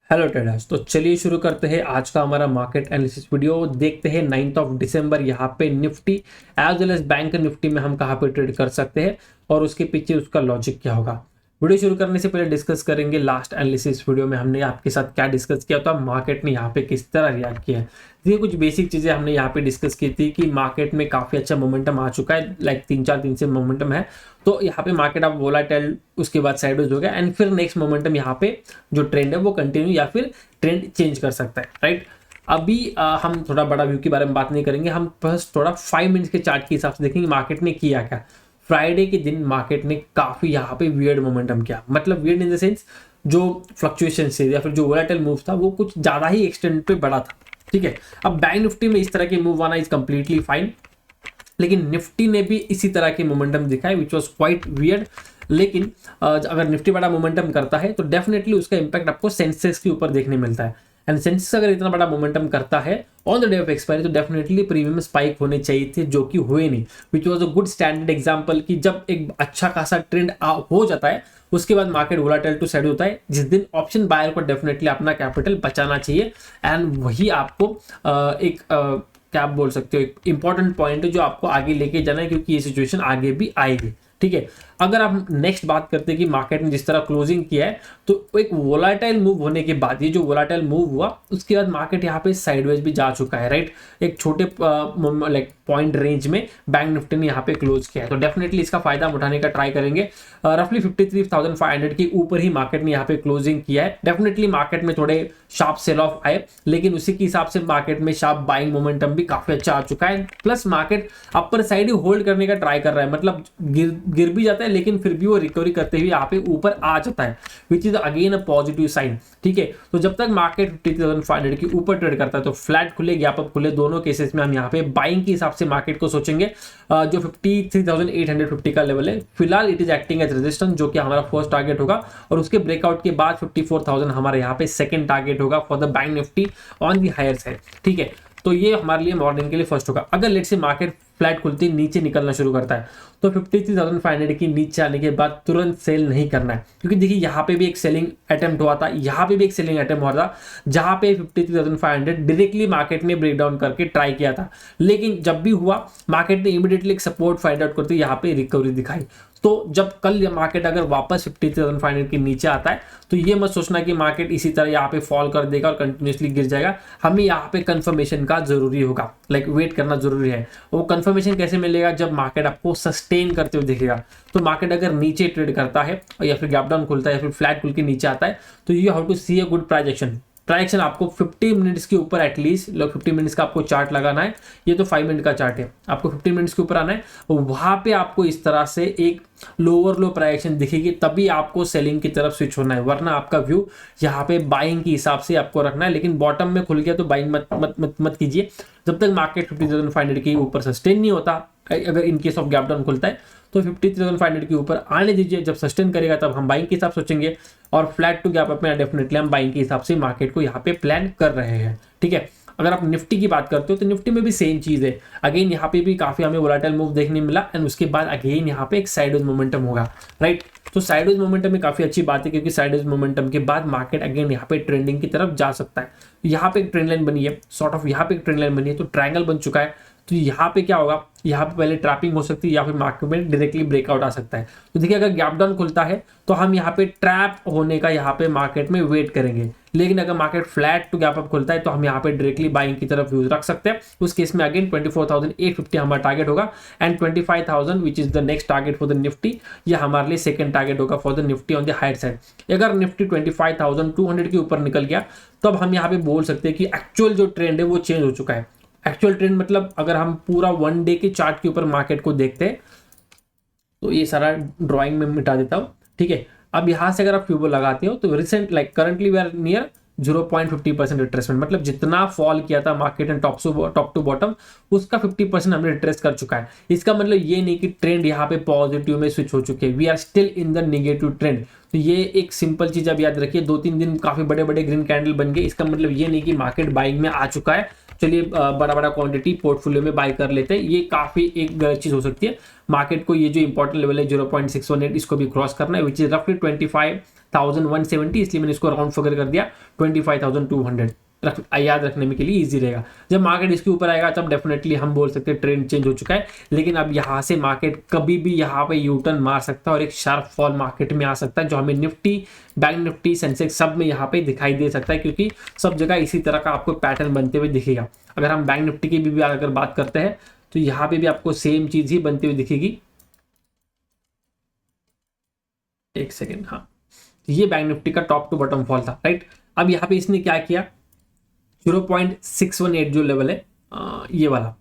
Hello traders. तो चलिए शुरू करते हैं आज का हमारा मार्केट एनालिसिस वीडियो। देखते हैं 9 दिसंबर यहाँ पे Nifty as well as bank Nifty में हम कहाँ पे ट्रेड कर सकते हैं और उसके पीछे उसका लॉजिक क्या होगा। वीडियो शुरू करने से पहले डिस्कस करेंगे लास्ट एनालिसिस वीडियो में हमने आपके साथ क्या डिस्कस किया था, मार्केट ने यहाँ पे किस तरह रिएक्ट किया है। ये कुछ बेसिक चीजें हमने यहाँ पे डिस्कस की थी कि मार्केट में काफी अच्छा मोमेंटम आ चुका है, लाइक 3-4 दिन से मोमेंटम है। तो यहाँ पे मार्केट अब वोलाटाइल, उसके बाद साइडवेज हो गया एंड फिर नेक्स्ट मोमेंटम यहाँ पे जो ट्रेंड है वो कंटिन्यू या फिर ट्रेंड चेंज कर सकता है, राइट। अभी हम थोड़ा बड़ा व्यू के बारे में बात नहीं करेंगे, हम बस थोड़ा 5 मिनट्स के चार्ट के हिसाब से देखेंगे मार्केट ने किया क्या। फ्राइडे के दिन मार्केट ने काफी यहाँ पे वियर्ड मोमेंटम किया, मतलब वियर्ड इन द सेंस जो फ्लक्चुएशन से या फिर जो वोलेटाइल मूव था वो कुछ ज्यादा ही एक्सटेंड पे बड़ा था, ठीक है। अब बैंक निफ्टी में इस तरह के मूव आना इज कंप्लीटली फाइन, लेकिन निफ्टी ने भी इसी तरह के मोमेंटम दिखाए विच वॉज क्वाइट वियर्ड। लेकिन अगर निफ्टी बड़ा मोमेंटम करता है तो डेफिनेटली उसका इंपैक्ट आपको सेंसेक्स के ऊपर देखने मिलता है। एंड सेंसेक्स अगर इतना बड़ा मोमेंटम करता है on the day of expiry तो डेफिनेटली प्रीमियम स्पाइक होने चाहिए थे, जो कि हुए नहीं, which was a good standard example कि जब एक अच्छा खासा ट्रेंड हो जाता है उसके बाद मार्केट वोलाटाइल टू साइड होता है, जिस दिन ऑप्शन बायर को डेफिनेटली अपना कैपिटल बचाना चाहिए। एंड वही आपको एक क्या आप बोल सकते हो एक इंपॉर्टेंट पॉइंट है जो आपको आगे लेके जाना है, क्योंकि ये सिचुएशन आगे भी आएगी, ठीक है। अगर आप नेक्स्ट बात करते हैं कि मार्केट ने जिस तरह क्लोजिंग किया है तो एक वोलाटाइल मूव होने के बाद ये जो वोलाटाइल मूव हुआ उसके बाद मार्केट यहाँ पे साइडवेज भी जा चुका है, राइट। एक छोटे लाइक पॉइंट रेंज में बैंक निफ्टी ने यहाँ पे क्लोज किया है, तो डेफिनेटली इसका फायदा हम उठाने का ट्राई करेंगे। रफली 53,500 के ऊपर ही मार्केट ने यहाँ पे क्लोजिंग किया है। डेफिनेटली मार्केट में थोड़े शार्प सेल ऑफ आए, लेकिन उसी के हिसाब से मार्केट में शार्प बाइंग मोमेंटम भी काफी अच्छा आ चुका है। प्लस मार्केट अपर साइड ही होल्ड करने का ट्राई कर रहा है, मतलब गिर भी जाता है लेकिन फिर भी वो रिकवरी करते हुए यहाँ पे ऊपर आ जाता है, which is again a positive sign, ठीक है। तो जब तक मार्केट 53,500 के ऊपर ट्रेड करता है तो फ्लैट खुले गैप अप खुले, दोनों केसेस में हम यहाँ पे बाइंग के हिसाब से मार्केट को सोचेंगे। जो 53,850 का लेवल है फिलहाल it is acting as resistance, जो कि हमारा फर्स्ट टारगेट होगा, और उसके ब्रेकआउट के बाद 54,000 हमारे यहाँ पे सेकंड टारगेट होगा for the bank Nifty on the higher side, ठीक है। तो ये हमारे लिए मॉर्निंग के लिए फर्स्ट होगा। अगर लेट से मार्केट फ्लैट खुलती नीचे निकलना शुरू करता है तो 53,500 की नीचे आने के बाद तुरंत सेल नहीं करना है, क्योंकि देखिए यहाँ पे भी एक सेलिंग अटेम्प्ट हुआ था, यहाँ पे भी एक सेलिंग अटेम्प्ट हुआ था, जहां पे 53,500 डायरेक्टली मार्केट ने ब्रेकडाउन करके ट्राई किया था, लेकिन जब भी हुआ मार्केट ने इमीडिएटली एक सपोर्ट फाइंड आउट करते यहाँ पे रिकवरी दिखाई। तो जब कल मार्केट अगर वापस 53,500 के नीचे आता है तो ये मत सोचना कि मार्केट इसी तरह यहाँ पे फॉल कर देगा और कंटिन्यूसली गिर जाएगा। हमें यहाँ पे कंफर्मेशन का जरूरी होगा, लाइक वेट करना जरूरी है। वो कंफर्मेशन कैसे मिलेगा? जब मार्केट आपको सस्टेन करते हुए दिखेगा। तो मार्केट अगर नीचे ट्रेड करता है या फिर गैप डाउन खुलता है या फिर फ्लैट खुल के नीचे आता है तो you have to see a good projection. ट्राइजेक्शन आपको 50 मिनट्स के ऊपर एटलीस्ट 50 मिनट्स का आपको चार्ट लगाना है। ये तो 5 मिनट का चार्ट है, आपको 50 मिनट्स के ऊपर आना है। वहां पे आपको इस तरह से एक लोअर लो प्राइजेक्शन दिखेगी, तभी आपको सेलिंग की तरफ स्विच होना है, वरना आपका व्यू यहाँ पे बाइंग के हिसाब से आपको रखना है। लेकिन बॉटम में खुल गया तो बाइंग मत मत मत, मत कीजिए जब तक मार्केट 50,500 के ऊपर सस्टेन नहीं होता। अगर in case of gap down खुलता है तो 53,500 के ऊपर आने दीजिए, जब सस्टेन करेगा तब हम बाइंग के हिसाब सोचेंगे, और फ्लैट टू गैप अप में डेफिनेटली हम बाइंग के हिसाब से मार्केट को यहाँ पे प्लान कर रहे हैं, ठीक है। अगर आप निफ्टी की बात करते हो तो निफ्टी में भी सेम चीज है। अगेन यहाँ पे भी काफी हमें वोलेटाइल मूव देखने मिला एंड उसके बाद अगेन यहाँ पे एक साइडवेज मोमेंटम होगा, राइट। तो साइडवेज मोमेंटम में काफी अच्छी बात है, क्योंकि साइडवेज मोमेंटम के बाद मार्केट अगेन यहाँ पे ट्रेंडिंग की तरफ जा सकता है। यहाँ पे एक ट्रेंड लाइन बनी है, सॉर्ट ऑफ यहाँ पे एक ट्रेंड लाइन बनी है, तो ट्रायंगल बन चुका है। तो यहाँ पे क्या होगा, यहाँ पे पहले ट्रैपिंग हो सकती है या फिर मार्केट में डायरेक्टली ब्रेकआउट आ सकता है। तो देखिए अगर गैप डाउन खुलता है तो हम यहाँ पे ट्रैप होने का यहाँ पे मार्केट में वेट करेंगे, लेकिन अगर market flat to gap up खुलता है तो हम यहाँ पे डायरेक्टली बाइंग की तरफ व्यूज रख सकते हैं। उस केस में अगेन 24,850 हमारा टारगेट होगा and 25,000 which is the next target for the Nifty. ये हमारे लिए सेकंड टारगेट होगा for the Nifty on the higher side. अगर निफ्टी 25,200 के ऊपर निकल गया तब हम यहाँ पे बोल सकते हैं कि एक्चुअल जो ट्रेंड है वो चेंज हो चुका है। एक्चुअल ट्रेंड मतलब अगर हम पूरा 1 डे के चार्ट के ऊपर मार्केट को देखते हैं तो ये सारा ड्राइंग में मिटा देता हूं, ठीक है। अब यहां से अगर आप फ्यूबो लगाते हो तो recent like currently we are near 0.50% retracement, मतलब जितना फॉल किया था मार्केट ने टॉप टू बॉटम उसका 50% हमने रिट्रेस कर चुका है। इसका मतलब ये नहीं कि ट्रेंड यहाँ पे पॉजिटिव में स्विच हो चुके हैं, we are still in the negative trend. तो ये एक सिंपल चीज आप याद रखिए, 2-3 दिन काफी बड़े बड़े ग्रीन कैंडल बन गए, इसका मतलब ये नहीं कि मार्केट बाइंग में आ चुका है। चलिए बड़ा बड़ा क्वांटिटी पोर्टफोलियो में बाय कर लेते हैं, ये काफी एक गलत चीज हो सकती है। मार्केट को ये जो इंपॉर्टेंट लेवल है 0.618 इसको भी क्रॉस करना है, विच इज रफली 25,170, इसलिए मैंने इसको राउंड फिगर कर दिया 25,200 याद रखने में के लिए इजी रहेगा। जब मार्केट इसके ऊपर आएगा तब डेफिनेटली हम बोल सकते हैं ट्रेंड चेंज हो चुका है, लेकिन अब यहाँ से मार्केट कभी भी यहाँ पे यू टर्न मार सकता है और एक शार्प फॉल मार्केट में आ सकता है, जो हमें निफ्टी, बैंक निफ्टी, सेंसेक्स सब में यहाँ पे दिखाई दे सकता है, क्योंकि सब जगह इसी तरह का आपको पैटर्न बनते हुए दिखेगा। अगर हम बैंक निफ्टी की भी अगर बात करते हैं तो यहाँ पे भी आपको सेम चीज ही बनती हुई दिखेगी। एक सेकेंड, हाँ, ये बैंक निफ्टी का टॉप टू बॉटम फॉल था, राइट। अब यहाँ पे इसने क्या किया, 0.618 जो लेवल है ये वाला,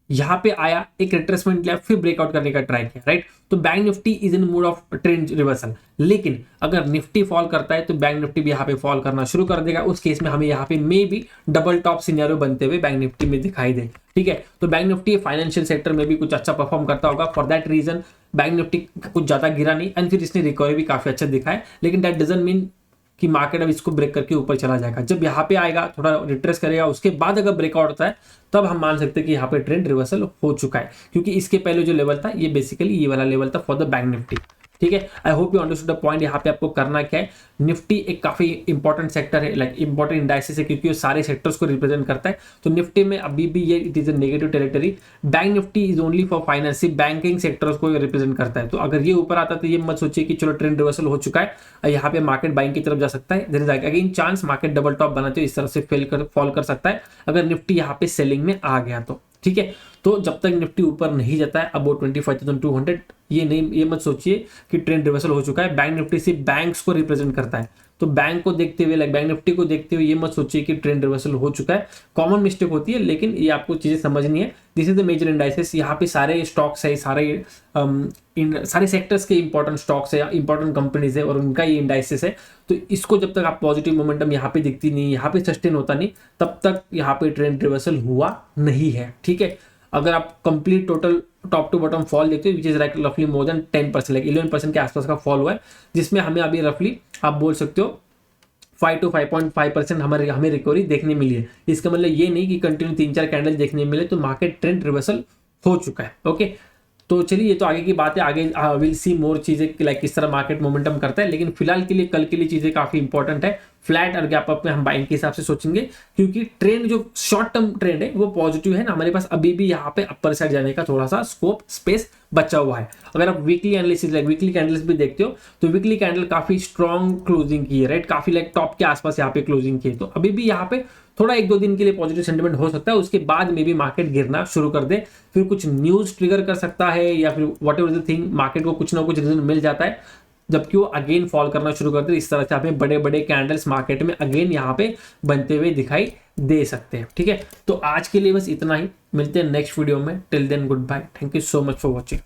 यहां पे आया, एक रिट्रेसमेंट लिया, फिर ब्रेकआउट करने का ट्राई किया, राइट। तो bank Nifty is in mood off trend reversal, लेकिन अगर निफ्टी फॉल करता है तो बैंक निफ्टी भी यहाँ पे फॉल करना शुरू कर देगा। उस केस में हमें यहाँ पे मे भी डबल टॉप सिनेरियो बनते हुए बैंक निफ्टी में दिखाई दे, ठीक है। तो बैंक निफ्टी फाइनेंशियल सेक्टर में भी कुछ अच्छा परफॉर्म करता होगा, for that reason Bank Nifty कुछ ज्यादा गिरा नहीं, एंड फिर इसने रिकवरी भी काफी अच्छा दिखाया, लेकिन दैट डजंट मीन कि मार्केट अब इसको ब्रेक करके ऊपर चला जाएगा। जब यहाँ पे आएगा, थोड़ा रिट्रेस करेगा, उसके बाद अगर ब्रेकआउट होता है तब हम मान सकते हैं कि यहाँ पे ट्रेंड रिवर्सल हो चुका है, क्योंकि इसके पहले जो लेवल था ये बेसिकली ये वाला लेवल था फॉर द बैंक निफ्टी, ठीक है। I hope you understood the point. यहाँ पे आपको करना क्या है, निफ्टी एक काफी इंपॉर्टेंट सेक्टर है, लाइक इंपॉर्टेंट इंडाइसिस है, क्योंकि वो सारे सेक्टर्स को रिप्रेजेंट करता है। तो निफ्टी में अभी भी ये it is a negative territory, bank Nifty is only for finance, banking sectors को रिप्रेजेंट करता है। तो अगर ये ऊपर आता तो ये मत सोचिए कि चलो ट्रेंड रिवर्सल हो चुका है, यहाँ पे मार्केट बाइंग की तरफ जा सकता है, there is again chance market double top बनाते हो इस तरह से फॉल कर सकता है अगर निफ्टी यहाँ पे सेलिंग में आ गया तो, ठीक है। तो जब तक निफ्टी ऊपर नहीं जाता है अबाउट 25,200, ये मत सोचिए कि ट्रेंड रिवर्सल हो चुका है। बैंक निफ्टी सिर्फ बैंक्स को रिप्रेजेंट करता है, तो बैंक को देखते हुए, लाइक बैंक निफ्टी को देखते हुए ये मत सोचिए कि ट्रेंड रिवर्सल हो चुका है। कॉमन मिस्टेक होती है, लेकिन ये आपको चीजें समझनी है। This is the major indices, यहाँ पे सारे स्टॉक्स है, सारे सेक्टर्स के इंपॉर्टेंट स्टॉक्स है, इंपॉर्टेंट कंपनीज है, और उनका ये इंडाइसेस है। तो इसको जब तक आप पॉजिटिव मोमेंटम यहाँ पे दिखती नहीं, यहाँ पे सस्टेन होता नहीं, तब तक यहाँ पे ट्रेंड रिवर्सल हुआ नहीं है, ठीक है। अगर आप complete total top to bottom fall देखते हो, विच इज लाइक रफली मोर देन 10%, लाइक 11% के आसपास का फॉल हुआ है, जिसमें हमें अभी रफली आप बोल सकते हो 5 to 5.5% हमें रिकवरी देखने मिली है। इसका मतलब ये नहीं कि कंटिन्यू 3-4 कैंडल देखने मिले तो मार्केट ट्रेंड रिवर्सल हो चुका है, ओके। तो चलिए ये तो आगे की बात है, आगे विल सी मोर चीजें लाइक किस तरह मार्केट मोमेंटम करता है, लेकिन फिलहाल के लिए, कल के लिए चीजें काफी इंपॉर्टेंट है। फ्लैट और गैप अप में हम बाइंग के हिसाब से सोचेंगे, क्योंकि ट्रेंड जो शॉर्ट टर्म ट्रेंड है वो पॉजिटिव है ना, हमारे पास अभी भी यहाँ पे अपर साइड जाने का थोड़ा सा स्कोप स्पेस बचा हुआ है। अगर आप weekly analysis, like weekly candles भी देखते हो तो वीकली कैंडल काफी स्ट्रॉन्ग क्लोजिंग की है, राइट, काफी लाइक टॉप के आसपास यहाँ पे क्लोजिंग की है। तो अभी भी यहाँ पे थोड़ा 1-2 दिन के लिए पॉजिटिव सेंटिमेंट हो सकता है, उसके बाद में भी मार्केट गिरना शुरू कर दे, फिर कुछ न्यूज ट्रिगर कर सकता है, या फिर what ever the thing, market को कुछ ना कुछ रीजन मिल जाता है जबकि वो अगेन फॉल करना शुरू करते हैं। इस तरह से हमें बड़े बड़े कैंडल्स मार्केट में अगेन यहाँ पे बनते हुए दिखाई दे सकते हैं, ठीक है। तो आज के लिए बस इतना ही, मिलते हैं नेक्स्ट वीडियो में। Till then goodbye, thank you so much for watching.